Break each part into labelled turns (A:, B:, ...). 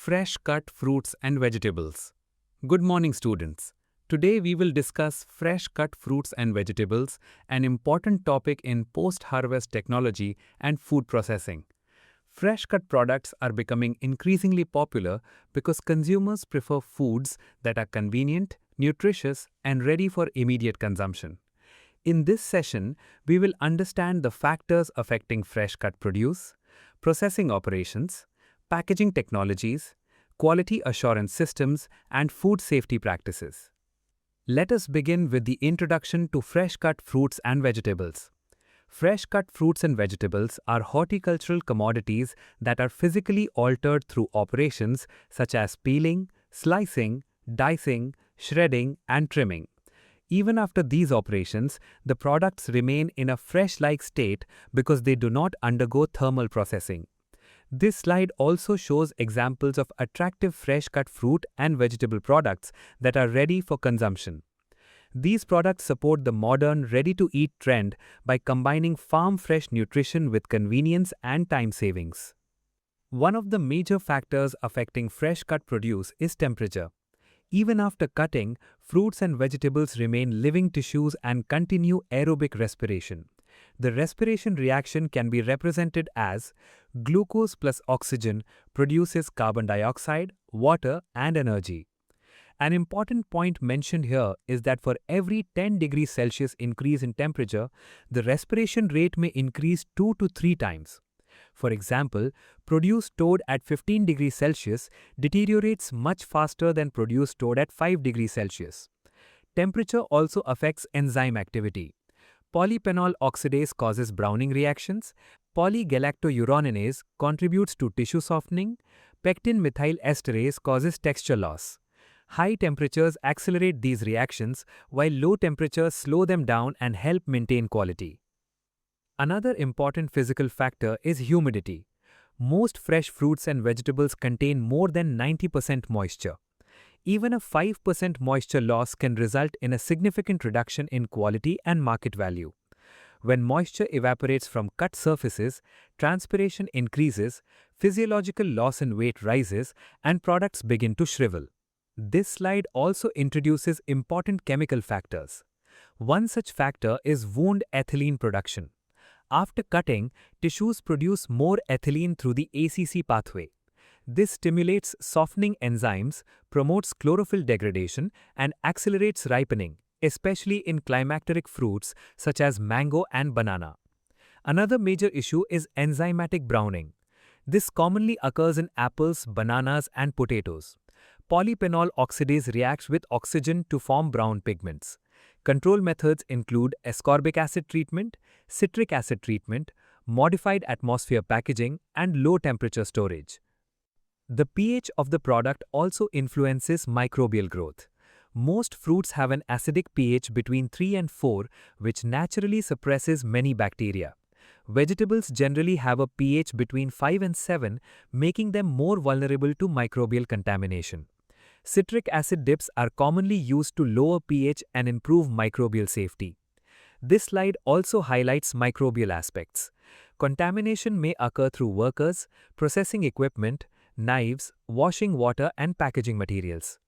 A: fresh cut fruits and vegetables. Good morning, students. Today we will discuss fresh cut fruits and vegetables, an important topic in post-harvest technology and food processing. Fresh cut products are becoming increasingly popular because consumers prefer foods that are convenient, nutritious, and ready for immediate consumption. In this session, we will understand the factors affecting fresh cut produce, processing operations, packaging technologies, quality assurance systems, and food safety practices. Let us begin with the introduction to fresh cut fruits and vegetables. Fresh cut fruits and vegetables are horticultural commodities that are physically altered through operations such as peeling, slicing, dicing, shredding, and trimming. Even after these operations, the products remain in a fresh-like state because they do not undergo thermal processing. This slide also shows examples of attractive fresh-cut fruit and vegetable products that are ready for consumption. These products support the modern, ready-to-eat trend by combining farm-fresh nutrition with convenience and time savings. One of the major factors affecting fresh-cut produce is temperature. Even after cutting, fruits and vegetables remain living tissues and continue aerobic respiration. The respiration reaction can be represented as glucose plus oxygen produces carbon dioxide, water, and energy. An important point mentioned here is that for every 10 degrees Celsius increase in temperature, the respiration rate may increase 2 to 3 times. For example, produce stored at 15 degrees Celsius deteriorates much faster than produce stored at 5 degrees Celsius. Temperature also affects enzyme activity. Polyphenol oxidase causes browning reactions, polygalactouronanase contributes to tissue softening, pectin methyl esterase causes texture loss. High temperatures accelerate these reactions, while low temperatures slow them down and help maintain quality. Another important physical factor is humidity. Most fresh fruits and vegetables contain more than 90% moisture. Even a 5% moisture loss can result in a significant reduction in quality and market value. When moisture evaporates from cut surfaces, transpiration increases, physiological loss in weight rises, and products begin to shrivel. This slide also introduces important chemical factors. One such factor is wound ethylene production. After cutting, tissues produce more ethylene through the ACC pathway. This stimulates softening enzymes, promotes chlorophyll degradation, and accelerates ripening, especially in climacteric fruits such as mango and banana. Another major issue is enzymatic browning. This commonly occurs in apples, bananas, and potatoes. Polyphenol oxidase reacts with oxygen to form brown pigments. Control methods include ascorbic acid treatment, citric acid treatment, modified atmosphere packaging, and low-temperature storage. The pH of the product also influences microbial growth. Most fruits have an acidic pH between 3 and 4, which naturally suppresses many bacteria. Vegetables generally have a pH between 5 and 7, making them more vulnerable to microbial contamination. Citric acid dips are commonly used to lower pH and improve microbial safety. This slide also highlights microbial aspects. Contamination may occur through workers, processing equipment, knives, washing water, and packaging materials.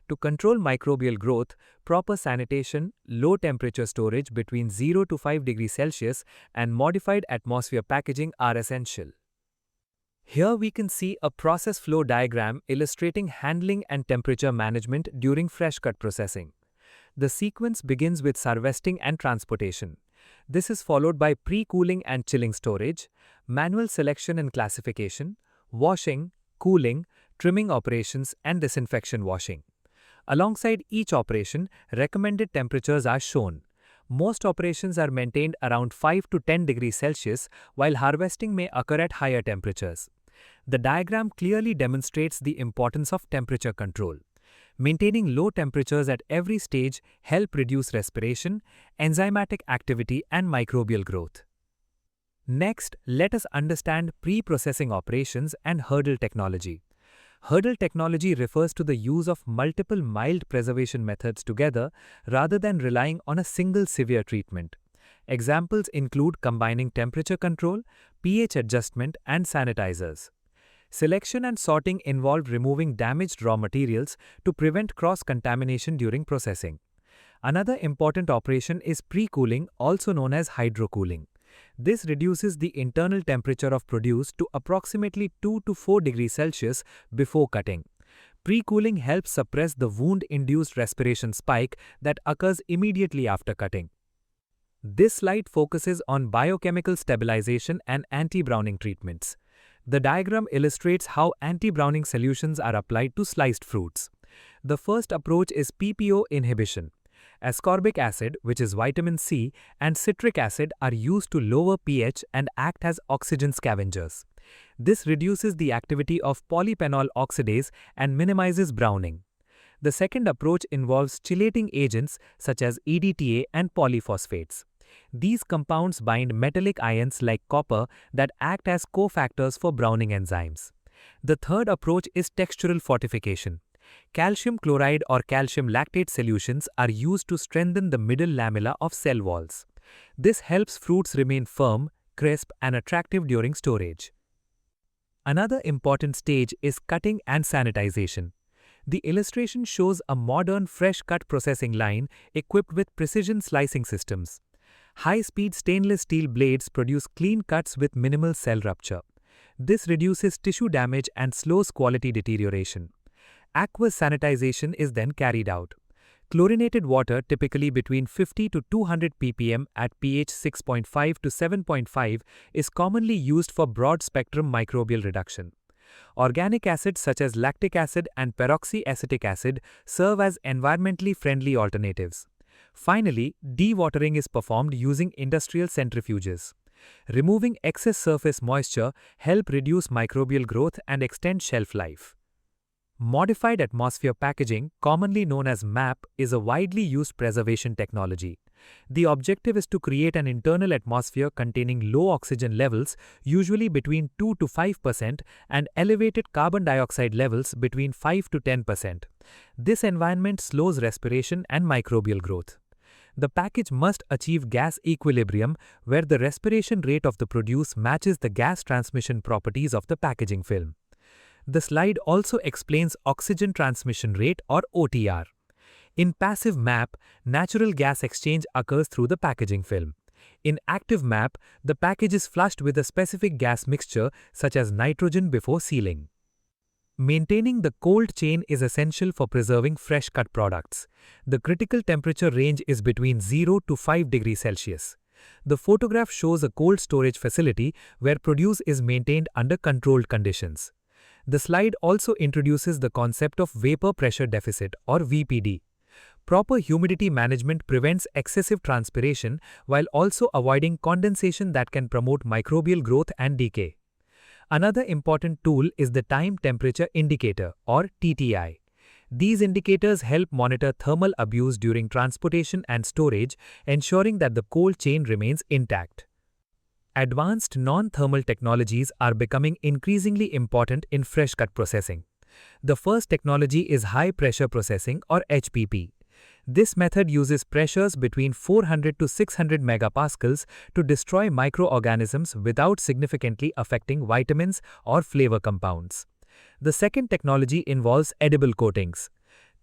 A: To control microbial growth, proper sanitation, low temperature storage between 0 to 5 degrees Celsius, and modified atmosphere packaging are essential. Here we can see a process flow diagram illustrating handling and temperature management during fresh cut processing. The sequence begins with harvesting and transportation. This is followed by pre-cooling and chilling storage, manual selection and classification, washing, cooling, trimming operations, and disinfection washing. Alongside each operation, recommended temperatures are shown. Most operations are maintained around 5 to 10 degrees Celsius, while harvesting may occur at higher temperatures. The diagram clearly demonstrates the importance of temperature control. Maintaining low temperatures at every stage help reduce respiration, enzymatic activity, and microbial growth. Next, let us understand pre-processing operations and hurdle technology. Hurdle technology refers to the use of multiple mild preservation methods together rather than relying on a single severe treatment. Examples include combining temperature control, pH adjustment, and sanitizers. Selection and sorting involved removing damaged raw materials to prevent cross-contamination during processing. Another important operation is pre-cooling, also known as hydrocooling. This reduces the internal temperature of produce to approximately 2 to 4 degrees Celsius before cutting. Pre-cooling helps suppress the wound-induced respiration spike that occurs immediately after cutting. This slide focuses on biochemical stabilization and anti-browning treatments. The diagram illustrates how anti-browning solutions are applied to sliced fruits. The first approach is PPO inhibition. Ascorbic acid, which is vitamin C, and citric acid are used to lower pH and act as oxygen scavengers. This reduces the activity of polyphenol oxidase and minimizes browning. The second approach involves chelating agents such as EDTA and polyphosphates. These compounds bind metallic ions like copper that act as cofactors for browning enzymes. The third approach is textural fortification. Calcium chloride or calcium lactate solutions are used to strengthen the middle lamella of cell walls. This helps fruits remain firm, crisp, and attractive during storage. Another important stage is cutting and sanitization. The illustration shows a modern fresh cut processing line equipped with precision slicing systems. High-speed stainless steel blades produce clean cuts with minimal cell rupture. This reduces tissue damage and slows quality deterioration. Aqueous sanitization is then carried out. Chlorinated water, typically between 50 to 200 ppm at pH 6.5 to 7.5, is commonly used for broad-spectrum microbial reduction. Organic acids such as lactic acid and peroxyacetic acid serve as environmentally friendly alternatives. Finally, dewatering is performed using industrial centrifuges. Removing excess surface moisture helps reduce microbial growth and extend shelf life. Modified atmosphere packaging, commonly known as MAP, is a widely used preservation technology. The objective is to create an internal atmosphere containing low oxygen levels, usually between 2 to 5%, and elevated carbon dioxide levels between 5 to 10%. This environment slows respiration and microbial growth. The package must achieve gas equilibrium, where the respiration rate of the produce matches the gas transmission properties of the packaging film. The slide also explains oxygen transmission rate or OTR. In passive MAP, natural gas exchange occurs through the packaging film. In active MAP, the package is flushed with a specific gas mixture such as nitrogen before sealing. Maintaining the cold chain is essential for preserving fresh cut products. The critical temperature range is between 0 to 5 degrees Celsius. The photograph shows a cold storage facility where produce is maintained under controlled conditions. The slide also introduces the concept of vapor pressure deficit or VPD. Proper humidity management prevents excessive transpiration while also avoiding condensation that can promote microbial growth and decay. Another important tool is the time temperature indicator or TTI. These indicators help monitor thermal abuse during transportation and storage, ensuring that the cold chain remains intact. Advanced non-thermal technologies are becoming increasingly important in fresh cut processing. The first technology is high-pressure processing or HPP. This method uses pressures between 400 to 600 megapascals to destroy microorganisms without significantly affecting vitamins or flavor compounds. The second technology involves edible coatings.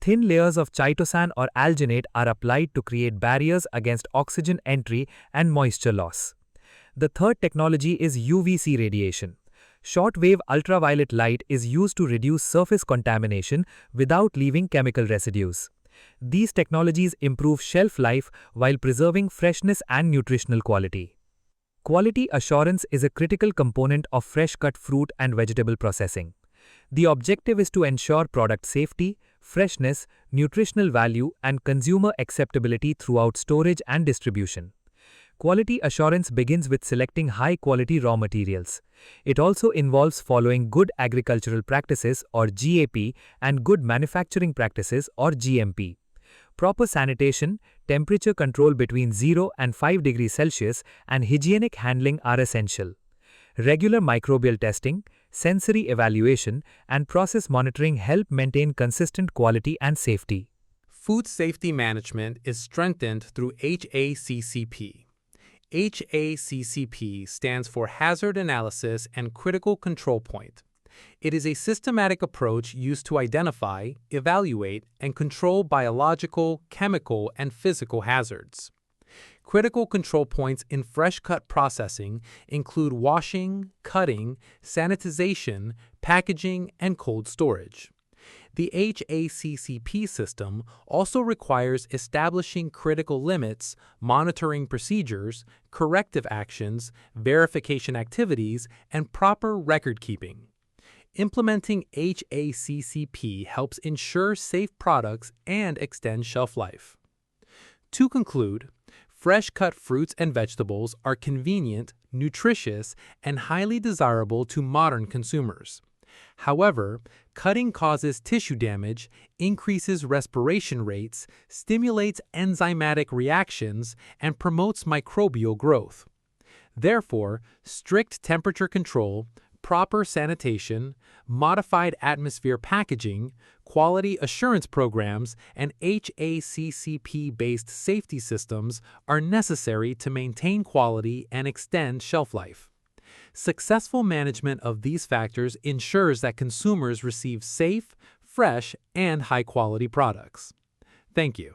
A: Thin layers of chitosan or alginate are applied to create barriers against oxygen entry and moisture loss. The third technology is UVC radiation. Short-wave ultraviolet light is used to reduce surface contamination without leaving chemical residues. These technologies improve shelf life while preserving freshness and nutritional quality. Quality assurance is a critical component of fresh-cut fruit and vegetable processing. The objective is to ensure product safety, freshness, nutritional value, and consumer acceptability throughout storage and distribution. Quality assurance begins with selecting high-quality raw materials. It also involves following good agricultural practices or GAP and good manufacturing practices or GMP. Proper sanitation, temperature control between 0 and 5 degrees Celsius, and hygienic handling are essential. Regular microbial testing, sensory evaluation, and process monitoring help maintain consistent quality and safety.
B: Food safety management is strengthened through HACCP. HACCP stands for Hazard Analysis and Critical Control Point. It is a systematic approach used to identify, evaluate, and control biological, chemical, and physical hazards. Critical control points in fresh cut processing include washing, cutting, sanitization, packaging, and cold storage. The HACCP system also requires establishing critical limits, monitoring procedures, corrective actions, verification activities, and proper record keeping. Implementing HACCP helps ensure safe products and extend shelf life. To conclude, fresh-cut fruits and vegetables are convenient, nutritious, and highly desirable to modern consumers. However, cutting causes tissue damage, increases respiration rates, stimulates enzymatic reactions, and promotes microbial growth. Therefore, strict temperature control, proper sanitation, modified atmosphere packaging, quality assurance programs, and HACCP-based safety systems are necessary to maintain quality and extend shelf life. Successful management of these factors ensures that consumers receive safe, fresh, and high-quality products. Thank you.